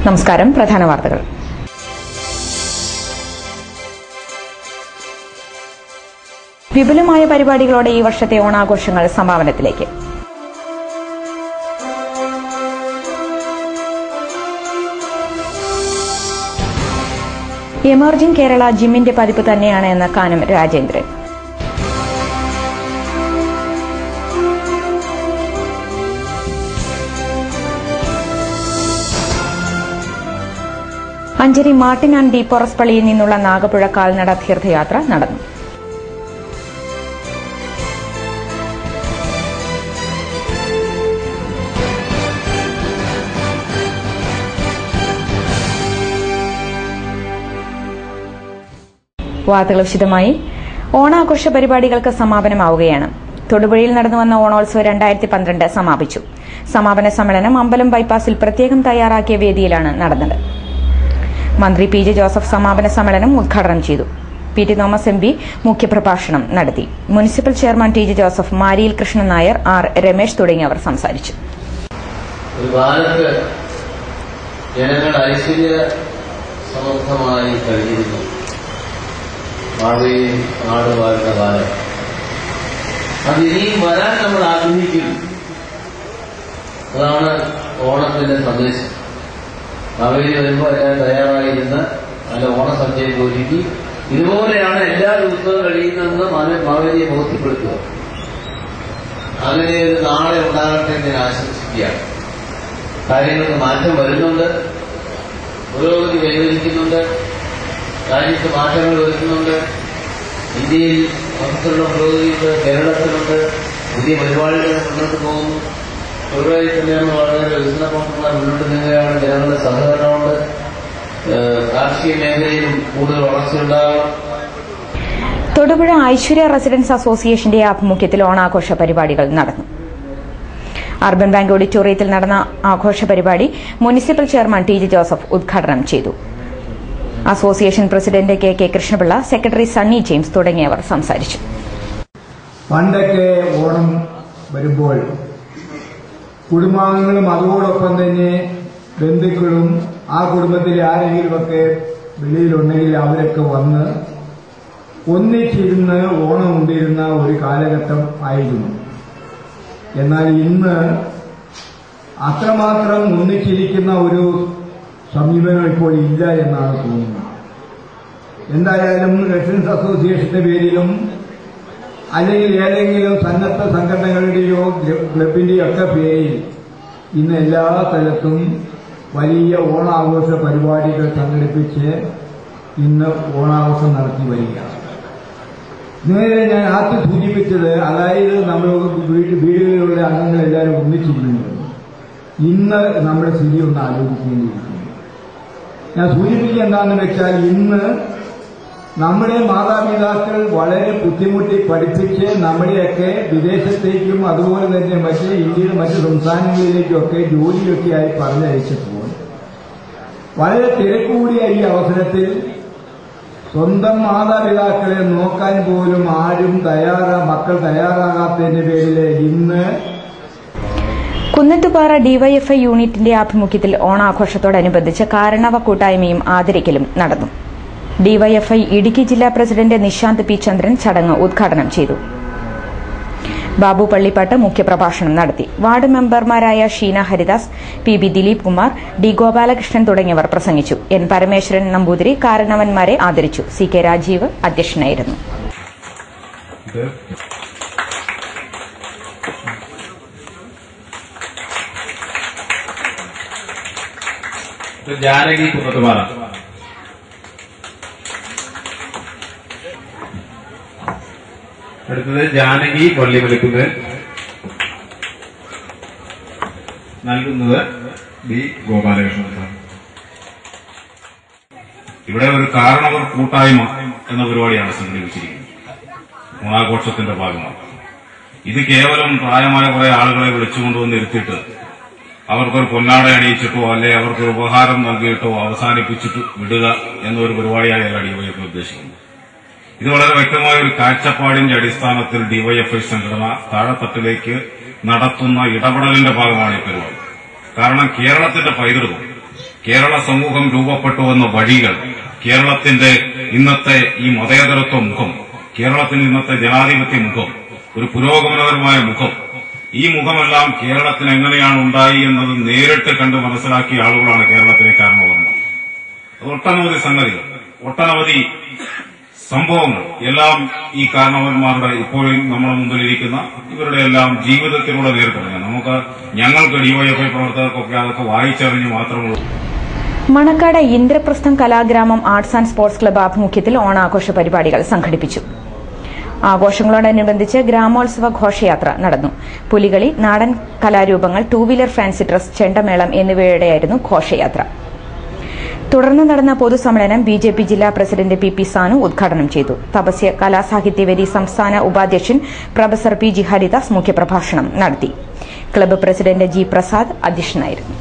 നമസ്കാരം. പ്രധാന വാർത്തകൾ. വിപുലമായ പരിപാടികളോടെ ഈ വർഷത്തെ ഓണാഘോഷങ്ങൾ സമാപനത്തിലേക്ക്. എമർജിംഗ് കേരള ജിമ്മിന്റെ പതിപ്പ് തന്നെയാണ് എന്ന് കാനം രാജേന്ദ്രൻ. അഞ്ചരി മാർട്ടിൻ ആൻഡ് ഡി പോറസ് പള്ളിയിൽ നിന്നുള്ള നാഗപ്പുഴ കാൽനട തീർത്ഥയാത്ര നടന്നു. വാർത്തകൾ വിശദമായി. ഓണാഘോഷ പരിപാടികൾക്ക് സമാപനമാവുകയാണ്. തൊടുപുഴയിൽ നടന്നുവന്ന ഓണോത്സവം 2012 സമാപിച്ചു. സമാപന സമ്മേളനം അമ്പലം ബൈപ്പാസിൽ പ്രത്യേകം തയ്യാറാക്കിയ വേദിയിലാണ് നടന്നത്. മന്ത്രി പി ജെ ജോസഫ് സമാപന സമ്മേളനം ഉദ്ഘാടനം ചെയ്തു. P T Thomas M P മുഖ്യപ്രഭാഷണം നടത്തി. Municipal chairman T J Joseph, Mariyil Krishnan Nair, R Ramesh തുടങ്ങിയവർ സംസാരിച്ചു. ജനങ്ങൾ ഐശ്വര്യ സമൃദ്ധമായി കഴിഞ്ഞിരുന്നു. ഭാവിയിൽ നാട് വാഴുന്ന കാലം അത് ഇനിയും വരാൻ നമ്മൾ ആഗ്രഹിക്കുന്നു. അതാണ് ഓണത്തിന്റെ സന്ദേശം. മാവേലി വരുമ്പോൾ എല്ലാം തയ്യാറായിരുന്ന് നല്ല ഓണസദ്യയൊക്കെ ഒരുക്കി ഇതുപോലെയാണ് എല്ലാ ദിവസവും കഴിയുന്നതെന്ന് മാവേലിയെ ബോധ്യപ്പെടുത്തുക. അങ്ങനെ ഒരു നാളെ ഉണ്ടാകട്ടെ എന്ന് ഞാൻ ആശംസിക്കുകയാണ്. കാര്യങ്ങൾക്ക് മാറ്റം വരുന്നുണ്ട്, പുരോഗതി കൈവരിക്കുന്നുണ്ട്, രാജ്യത്ത് മാറ്റങ്ങൾ വരുത്തുന്നുണ്ട്. ഇന്ത്യയിൽ മൊത്തത്തിലുള്ള പുരോഗതിയുണ്ട്, കേരളത്തിലുണ്ട്, പുതിയ പരിപാടികൾ മുന്നോട്ട് പോകുന്നു. തൊഴിലായി തന്നെയാണ് വളരെ വികസനപ്രവർത്തനങ്ങൾ മുന്നോട്ട് നീങ്ങുകയാണ്. ജനങ്ങളുടെ സഹകരണമുണ്ട്. കാർഷിക മേഖലയിലും കൂടുതൽ വളർച്ചയുണ്ടാകണം. തൊടുപുഴ ഐശ്വര്യ റെസിഡൻസ് അസോസിയേഷന്റെ ആഭിമുഖ്യത്തിൽ ഓണാഘോഷ പരിപാടികൾ നടന്നു. അർബൻ ബാങ്ക് ഓഡിറ്റോറിയത്തിൽ നടന്ന ആഘോഷ പരിപാടി municipal chairman T J Joseph ഉദ്ഘാടനം ചെയ്തു. Association president K K Krishnapillai, secretary Sunny James തുടങ്ങിയവർ സംസാരിച്ചു. പണ്ടൊക്കെ ഓണം വരുമ്പോൾ കുടുംബാംഗങ്ങളും അതോടൊപ്പം തന്നെ ബന്ധുക്കളും ആ കുടുംബത്തിലെ ആരെങ്കിലുമൊക്കെ വെളിയിലുണ്ടെങ്കിൽ അവരൊക്കെ വന്ന് ഒന്നിച്ചിരുന്ന് ഓണം ഉണ്ടിരുന്ന ഒരു കാലഘട്ടം ആയിരുന്നു. എന്നാൽ ഇന്ന് അത്രമാത്രം ഒന്നിച്ചിരിക്കുന്ന ഒരു സമീപനം ഇപ്പോൾ ഇല്ല എന്നാണ് തോന്നുന്നത്. എന്തായാലും റെസിഡൻസ് അസോസിയേഷന്റെ പേരിലും അല്ലെങ്കിൽ ഏതെങ്കിലും സന്നദ്ധ സംഘടനകളുടെയോ ക്ലബിന്റെയോ ഒക്കെ പേരിൽ ഇന്ന് എല്ലാ സ്ഥലത്തും വലിയ ഓണാഘോഷ പരിപാടികൾ സംഘടിപ്പിച്ച് ഇന്ന് ഓണാഘോഷം നടത്തി വരികയാണ്. നേരെ ഞാൻ ആദ്യം സൂചിപ്പിച്ചത്, അതായത് നമ്മൾ വീടുകളിലുള്ള അംഗങ്ങളെല്ലാവരും ഒന്നിച്ചിരുന്നു. ഇന്ന് നമ്മുടെ സ്ഥിതി ഒന്ന് ആലോചിക്കേണ്ടിയിരിക്കുന്നു. ഞാൻ സൂചിപ്പിക്കുക എന്താണെന്ന് വെച്ചാൽ, ഇന്ന് നമ്മുടെ മാതാപിതാക്കൾ വളരെ ബുദ്ധിമുട്ടി പഠിപ്പിച്ച് നമ്മുടെയൊക്കെ വിദേശത്തേക്കും അതുപോലെ തന്നെ ഇന്ത്യയുടെ മറ്റ് സംസ്ഥാനങ്ങളിലേക്കുമൊക്കെ ജോലിയൊക്കെയായി പറഞ്ഞയച്ചപ്പോൾ വളരെ തിരക്കൂടിയ ഈ അവസരത്തിൽ സ്വന്തം മാതാപിതാക്കളെ നോക്കാൻ പോലും ആരും മക്കൾ തയ്യാറാകാത്തതിന്റെ പേരിൽ ഇന്ന് കുന്നത്തുപാറ ഡിവൈഎഫ്ഐ യൂണിറ്റിന്റെ ആഭിമുഖ്യത്തിൽ ഓണാഘോഷത്തോടനുബന്ധിച്ച് കാരണവ കൂട്ടായ്മയും ആദരിക്കലും നടന്നു. ഡിവൈഎഫ്ഐ ഇടുക്കി ജില്ലാ പ്രസിഡന്റ് നിശാന്ത് പി ചന്ദ്രൻ ചടങ്ങ് ഉദ്ഘാടനം ചെയ്തു. ബാബു പള്ളിപ്പാട്ട് മുഖ്യപ്രഭാഷണം നടത്തി. വാർഡ് മെമ്പർമാരായ Sheena Haridas, P B Dileep Kumar, D Gopalakrishnan തുടങ്ങിയവർ പ്രസംഗിച്ചു. എൻ പരമേശ്വരൻ നമ്പൂതിരി കാരണവന്മാരെ ആദരിച്ചു. സി കെ രാജീവ് അധ്യക്ഷനായിരുന്നു. ജാനകി കുന്നത്തുപാറ. അടുത്തത് ജാനകി പള്ളി വിളിക്കുന്നത് നൽകുന്നത് ബി ഗോപാലകൃഷ്ണൻ. ഇവിടെ ഒരു കാരണവർ കൂട്ടായ്മ എന്ന പരിപാടിയാണ് സംഘടിപ്പിച്ചിരിക്കുന്നത്. ഓണാഘോഷത്തിന്റെ ഭാഗമാണ് ഇത്. കേവലം പ്രായമായ കുറെ ആളുകളെ വിളിച്ചുകൊണ്ടുവന്ന് ഇരുത്തിയിട്ട് അവർക്കൊരു പൊന്നാട അണിയിച്ചിട്ടോ അല്ലെ അവർക്കൊരു ഉപഹാരം നൽകിയിട്ടോ അവസാനിപ്പിച്ചിട്ട് വിടുക എന്നൊരു പരിപാടിയായല്ല ഡിവൈഎഫ്ഐ ഉദ്ദേശിക്കുന്നത്. ഇത് വളരെ വ്യക്തമായ ഒരു കാഴ്ചപ്പാടിന്റെ അടിസ്ഥാനത്തിൽ ഡിവൈഎഫ്ഐ സംഘടന താഴെത്തട്ടിലേക്ക് നടത്തുന്ന ഇടപെടലിന്റെ ഭാഗമാണ് ഈ പരിപാടി. കാരണം കേരളത്തിന്റെ പൈതൃകം കേരള സമൂഹം രൂപപ്പെട്ടുവന്ന വഴികൾ, കേരളത്തിന്റെ ഇന്നത്തെ ഈ മതേതരത്വ മുഖം, കേരളത്തിന്റെ ഇന്നത്തെ ജനാധിപത്യ മുഖം, ഒരു പുരോഗമനപരമായ മുഖം, ഈ മുഖമെല്ലാം കേരളത്തിന് എങ്ങനെയാണ് ഉണ്ടായി എന്നത് നേരിട്ട് കണ്ട് മനസ്സിലാക്കിയ ആളുകളാണ് കേരളത്തിലെ കാരണവന്മാർ. അത് ഒട്ടനവധി സംഗതികൾ, ഒട്ടനവധി സംഭവങ്ങൾ എല്ലാം ഈ കാരണവന്മാരുടെ ഇപ്പോഴും നമ്മുടെ മുമ്പിലിരിക്കുന്ന ഇവരുടെ എല്ലാം ജീവിതത്തിലൂടെ നേരിട്ടറിയാം. ഞങ്ങൾക്ക് ഡിവൈഎഫ്ഐ പ്രവർത്തകർക്കൊക്കെ അതൊക്കെ വായിച്ചറിഞ്ഞ് മാത്രമുള്ളൂ. Manacaud Indraprastha കലാഗ്രാമം arts and sports club ആഭിമുഖ്യത്തിൽ ഓണാഘോഷ പരിപാടികൾ സംഘടിപ്പിച്ചു. ആഘോഷങ്ങളോടനുബന്ധിച്ച് ഗ്രാമോത്സവ ഘോഷയാത്ര നടന്നു. പുലികളി, നാടൻ കലാരൂപങ്ങൾ, ടൂ വീലർ ഫാൻസി ഡ്രസ്, ചെണ്ടമേളം എന്നിവയുടെയായിരുന്നു ഘോഷയാത്ര. തുടർന്ന് നടന്ന പൊതുസമ്മേളനം ബിജെപി ജില്ലാ പ്രസിഡന്റ് പി സാനു ഉദ്ഘാടനം ചെയ്തു. തപസ്യ കലാസാഹിത്യവേദി സംസ്ഥാന ഉപാധ്യക്ഷൻ പ്രൊഫസർ പി ഹരിദാസ് മുഖ്യപ്രഭാഷണം നടത്തി. ക്ലബ്ബ് പ്രസിഡന്റ് ജി പ്രസാദ് അധ്യക്ഷനായിരുന്നു.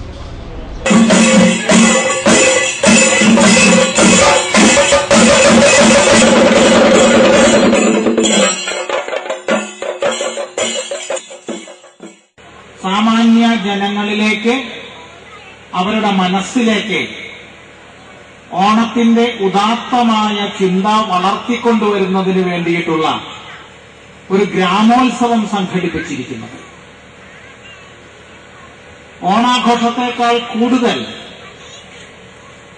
സാമാന്യ ജനങ്ങളിലേക്ക്, അവരുടെ മനസ്സിലേക്ക് ഓണത്തിന്റെ ഉദാത്തമായ ചിന്ത വളർത്തിക്കൊണ്ടുവരുന്നതിന് വേണ്ടിയിട്ടുള്ള ഒരു ഗ്രാമോത്സവം സംഘടിപ്പിച്ചിരിക്കുന്നത്. ഓണാഘോഷത്തെക്കാൾ കൂടുതൽ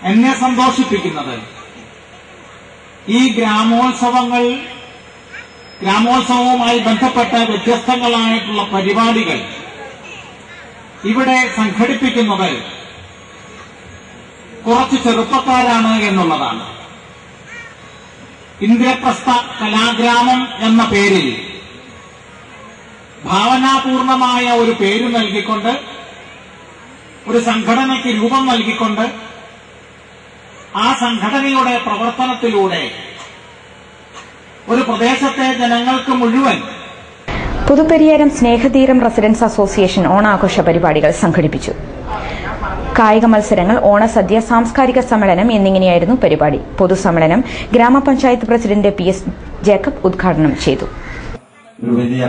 എന്നെ സന്തോഷിപ്പിക്കുന്നത് ഈ ഗ്രാമോത്സവവുമായി ബന്ധപ്പെട്ട വ്യത്യസ്തങ്ങളായിട്ടുള്ള പരിപാടികൾ ഇവിടെ സംഘടിപ്പിക്കുന്നത് കുറച്ച് ചെറുപ്പക്കാരാണ് എന്നുള്ളതാണ്. ഇന്ദ്രപ്രസ്ഥ കലാഗ്രാമം എന്ന പേരിൽ ഭാവനാപൂർണമായ ഒരു പേര് നൽകിക്കൊണ്ട്, ഒരു സംഘടനയ്ക്ക് രൂപം നൽകിക്കൊണ്ട്, ആ സംഘടനയുടെ പ്രവർത്തനത്തിലൂടെ ഒരു പ്രദേശത്തെ ജനങ്ങൾക്ക് മുഴുവൻ പുതുപ്പരിയാരം സ്നേഹതീരം റെസിഡൻസ് അസോസിയേഷൻ ഓണാഘോഷ പരിപാടികൾ സംഘടിപ്പിച്ചു. കായിക മത്സരങ്ങൾ, ഓണസദ്യ, സാംസ്കാരിക സമ്മേളനം എന്നിങ്ങനെയായിരുന്നു പരിപാടി. പൊതുസമ്മേളനം ഗ്രാമപഞ്ചായത്ത് പ്രസിഡന്റ് പി എസ് ജേക്കബ് ഉദ്ഘാടനം ചെയ്തു. ഒരു വലിയ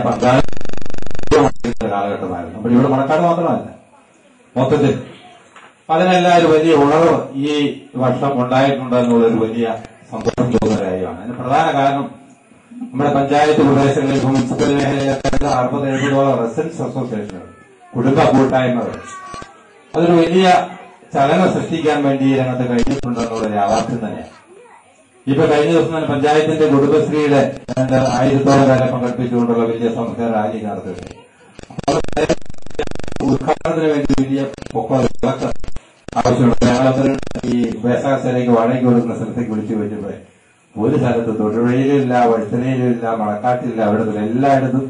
കാലഘട്ടമായിരുന്നു. അപ്പോൾ ഇവിടെ മണക്കാട് മാത്രമല്ല, മൊത്തത്തിൽ അതിനെല്ലാം ഒരു വലിയ ഉണർവ് ഈ വർഷം ഉണ്ടായിട്ടുണ്ടെന്നുള്ളൊരു വലിയ സന്തോഷം തോന്നുന്ന കാര്യമാണ്. അതിന് പ്രധാന കാരണം നമ്മുടെ പഞ്ചായത്ത് പ്രദേശങ്ങളിൽ, മുനിസിപ്പൽ മേഖലയിലൊക്കെ 60-70 റെസിഡൻസ് അസോസിയേഷനുകൾ, കുടുംബ കൂട്ടായ്മകൾ, അതൊരു വലിയ ചലനം സൃഷ്ടിക്കാൻ വേണ്ടി രംഗത്ത് കഴിഞ്ഞിട്ടുണ്ടെന്നുള്ള യാഥാർത്ഥ്യം തന്നെയാണ്. ഇപ്പൊ കഴിഞ്ഞ ദിവസം തന്നെ പഞ്ചായത്തിന്റെ കുടുംബശ്രീയുടെ 1000-ഓളം പേരെ പങ്കെടുപ്പിച്ചുകൊണ്ടുള്ള വലിയ സംസ്കാര റാലി നടത്തുകയാണ്. ഉദ്ഘാടനത്തിന് വേണ്ടി വലിയ പൊക്കളൊക്കെ ആവശ്യമുണ്ട്. ഞങ്ങളൊരു ഈ വേസാസലേക്ക് വാടകയ്ക്ക് കൊടുക്കുന്ന സ്ഥലത്തേക്ക് വിളിച്ചു വെച്ചപ്പോൾ ഒരു സ്ഥലത്ത് തൊടുപുഴയിലുമില്ല, വഴുത്തലയിലുമില്ല, മണക്കാട്ടിലില്ല, അവിടെ എല്ലായിടത്തും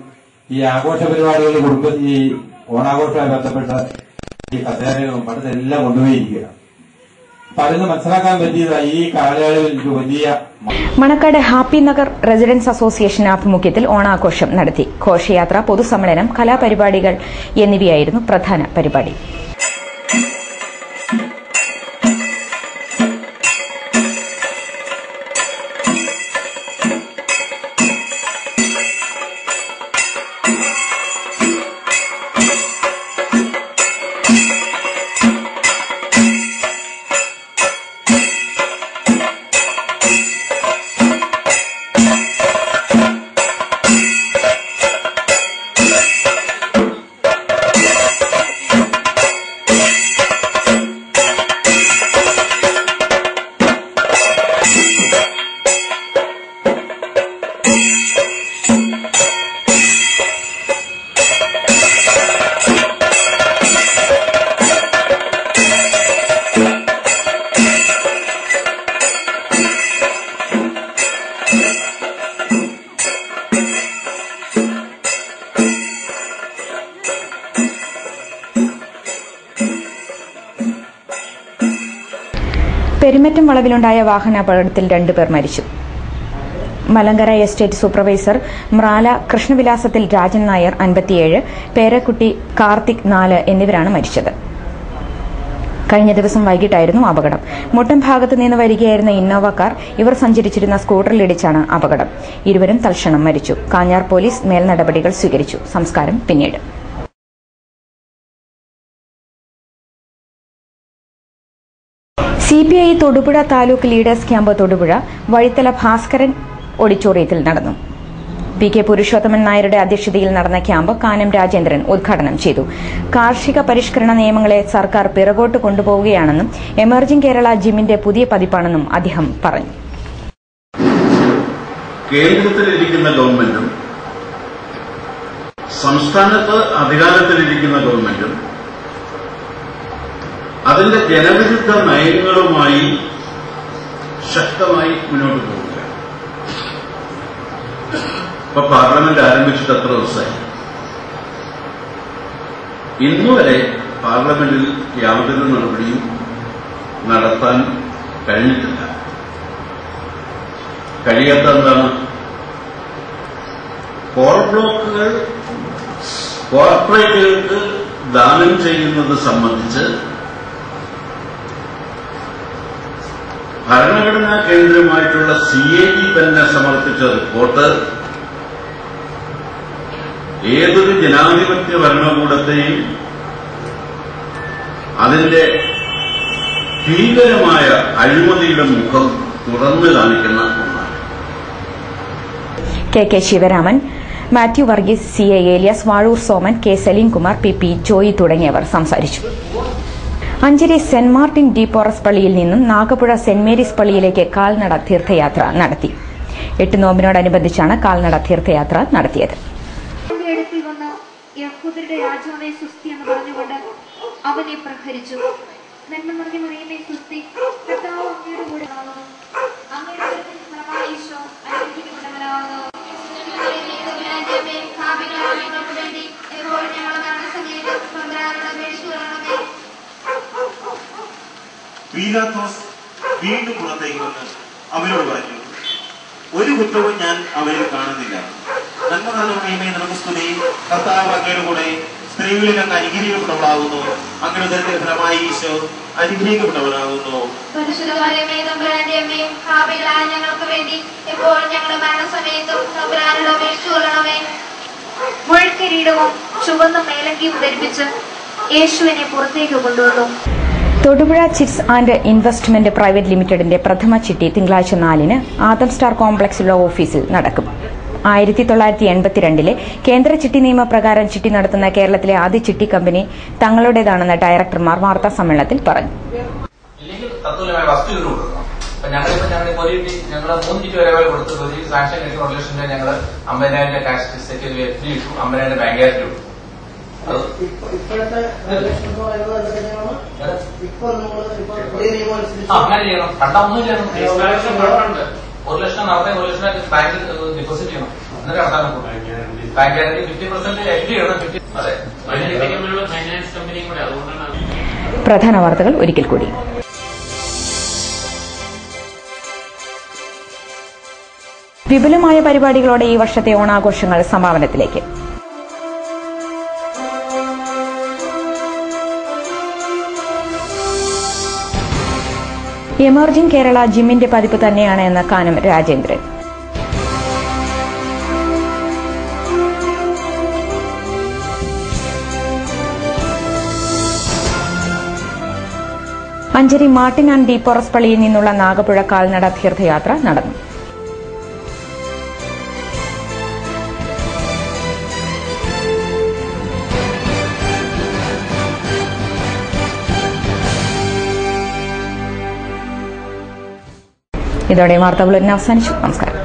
ഈ ആഘോഷ പരിപാടികൾ, ഈ ഓണാഘോഷവുമായി ബന്ധപ്പെട്ട ഈ കസേരകളും പണ്ടതെല്ലാം കൊണ്ടുപോയിരിക്കുകയാണ്. അപ്പൊ അതിന് മനസ്സിലാക്കാൻ പറ്റിയത് ഈ കാലയളവിൽ വലിയ Manacaud happy Nagar residence association ആഭിമുഖ്യത്തിൽ ഓണാഘോഷം നടത്തി. ഘോഷയാത്ര, പൊതുസമ്മേളനം, കലാപരിപാടികൾ എന്നിവയായിരുന്നു പ്രധാന പരിപാടി. പെരുമറ്റം വളവിലുണ്ടായ വാഹനാപകടത്തിൽ 2 പേർ മരിച്ചു. മലങ്കര എസ്റ്റേറ്റ് സൂപ്പർവൈസർ മ്രാല കൃഷ്ണവിലാസത്തിൽ രാജൻ നായർ 57, പേരക്കുട്ടി കാർത്തിക് 4 എന്നിവരാണ് മരിച്ചത്. കഴിഞ്ഞ ദിവസം വൈകിട്ടായിരുന്നു അപകടം. മുട്ടം ഭാഗത്തു നിന്ന് വരികയായിരുന്ന ഇന്നോവ കാർ ഇവർ സഞ്ചരിച്ചിരുന്ന സ്കൂട്ടറിലിടിച്ചാണ് അപകടം. ഇരുവരും തൽക്ഷണം മരിച്ചു. കാഞ്ഞാർ പോലീസ് മേൽനടപടികൾ സ്വീകരിച്ചു. സംസ്കാരം പിന്നീട്. CPI Thodupuzha taluk leaders camp Thodupuzha Vazhithala Bhaskaran ഓഡിറ്റോറിയത്തിൽ നടന്നു. PK പുരുഷോത്തമൻ നായരുടെ അധ്യക്ഷതയിൽ നടന്ന ക്യാമ്പ് കാനം രാജേന്ദ്രൻ ഉദ്ഘാടനം ചെയ്തു. കാർഷിക പരിഷ്കരണ നിയമങ്ങളെ സർക്കാർ പിറകോട്ട് കൊണ്ടുപോവുകയാണെന്നും എമർജിംഗ് കേരള ജിമ്മിന്റെ പുതിയ പതിപ്പാണെന്നും അദ്ദേഹം പറഞ്ഞു. കേന്ദ്രത്തിലിരിക്കുന്ന ഗവൺമെന്റും സംസ്ഥാനത്ത് അധികാരത്തിലിരിക്കുന്ന ഗവൺമെന്റും അതിന്റെ ജനവിരുദ്ധ നയങ്ങളുമായി ശക്തമായി മുന്നോട്ട് പോവുകയാണ്. ഇപ്പൊ പാർലമെന്റ് ആരംഭിച്ചിട്ട് എത്ര ദിവസമായി? ഇന്നുവരെ പാർലമെന്റിൽ യാതൊരു നടപടിയും നടത്താൻ കഴിഞ്ഞിട്ടില്ല. കഴിയാത്ത എന്താണ്? കോൾ ബ്ലോക്കുകൾ കോർപ്പറേറ്റുകൾക്ക് ദാനം ചെയ്യുന്നത് സംബന്ധിച്ച് ഭരണഘടനാ കേന്ദ്രമായിട്ടുള്ള CAG തന്നെ സമർപ്പിച്ച റിപ്പോർട്ട് ഏതൊരു ജനാധിപത്യ ഭരണകൂടത്തെയും അതിന്റെ ഭീകരമായ അഴിമതിയുടെ മുഖം തുറന്നു കാണിക്കുന്ന ഒന്നാണ്. KK Sivaraman, Mathew Varghese, CA Elias, Vazhoor Soman, K Salim Kumar, PP Joy തുടങ്ങിയവർ സംസാരിച്ചു. അഞ്ചരി സെന്റ് മാർട്ടിൻ ഡി പോറസ് പള്ളിയിൽ നിന്നും നാഗപ്പുഴ സെന്റ് മേരീസ് പള്ളിയിലേക്ക് കാൽനട തീർത്ഥയാത്ര നടത്തി. 8 നോമ്പിനോടനുബന്ധിച്ചാണ് കാൽനട തീർത്ഥയാത്ര നടത്തിയത്. യഹൂദരുടെ രാജാവേ സുസ്തി എന്ന് പറഞ്ഞുകൊണ്ട് അവനെ പ്രഹരിച്ചു. നന്മ നിറഞ്ഞ മറിയമേ സുസ്തി, കർത്താവ് അങ്ങയുടെ കൂടെ ആകുന്നു. അങ്ങയുടെ ഫലമായി ഈശോ അനുഗ്രഹിക്കപ്പെട്ടവനാകുന്നു. പീലാത്തോസ് വീണ്ടും പുറത്തേക്ക് വന്ന് അവരോട് പറഞ്ഞു, ഒരു കുറ്റവും ഞാൻ അവരിൽ കാണുന്നില്ല. നന്മ നിറഞ്ഞ മറിയമേ നമുക്ക് സ്തുതി, കർത്താവ് അങ്ങയുടെ കൂടെ സ്ത്രീകളിൽ അങ്ങ് അനുഗ്രഹിക്കപ്പെട്ടവളാകുന്നു. അങ്ങയുടെ ഉദരത്തിന്റെ ഫലമായി ഈശോ അനുഗ്രഹിക്കപ്പെട്ടവനാകുന്നു. ഞങ്ങൾക്ക് വേണ്ടി എപ്പോഴും ഞങ്ങളുടെ മരണസമയത്തും തമ്പുരാനോട് അപേക്ഷിച്ചുകൊള്ളണമേ. മുഴക്കിരീടവും ചുവന്ന മേലങ്കിയും ധരിപ്പിച്ച് യേശുവിനെ പുറത്തേക്ക് കൊണ്ടുവന്നു. Thodupuzha chits and investment private ലിമിറ്റഡിന്റെ പ്രഥമ ചിട്ടി തിങ്കളാഴ്ച 4-ന് ആദം സ്റ്റാർ കോംപ്ലക്സിലുള്ള ഓഫീസിൽ നടക്കും. 1982 കേന്ദ്ര ചിട്ടി നിയമപ്രകാരം ചിട്ടി നടത്തുന്ന കേരളത്തിലെ ആദ്യ ചിട്ടി കമ്പനി തങ്ങളുടേതാണെന്ന് ഡയറക്ടർമാർ വാർത്താ സമ്മേളനത്തിൽ പറഞ്ഞു. ഞങ്ങൾ 3 ചിട്ടി വരെ കൊടുത്തു. സാങ്ഷൻ 1 ലക്ഷം രൂപ ഞങ്ങൾ 50,000 ക്യാഷ് സെറ്റ് ചെയ്ത് FD ഇട്ടു, 50,000 ബാങ്ക് ഗ്യാരണ്ടി കൊടുത്തു. അങ്ങനെ ചെയ്യണം. കണ്ടൊന്നും ചെയ്യണം. 1 ലക്ഷം നടത്താൻ 1 ലക്ഷം ബാങ്കിൽ ഡെപ്പോസിറ്റ് ചെയ്യണം. എന്നിട്ട് നടത്താൻ നോക്കും. ബാങ്ക് ഗ്യാരണ്ടി 50% FD ചെയ്യണം. അതെ, ഫൈനാൻസ് കമ്പനിയും കൂടെ. അതുകൊണ്ടാണ്. പ്രധാന വാർത്തകൾ ഒരിക്കൽ കൂടി. വിപുലമായ പരിപാടികളോടെ ഈ വർഷത്തെ ഓണാഘോഷങ്ങൾ സമാപനത്തിലേക്ക്. എമർജിംഗ് കേരള ജിമ്മിന്റെ പതിപ്പ് തന്നെയാണ് എന്ന് കാനം രാജേന്ദ്രൻ. അഞ്ചരി മാർട്ടിൻ ആൻഡ് ഡി പോറസ് പള്ളിയിൽ നിന്നുള്ള നാഗപ്പുഴ കാൽനട തീർത്ഥയാത്ര നടന്നു. ഇതോടെ വാർത്താ ബുള്ളറ്റിൻ അവസാനിച്ചു. നമസ്കാരം.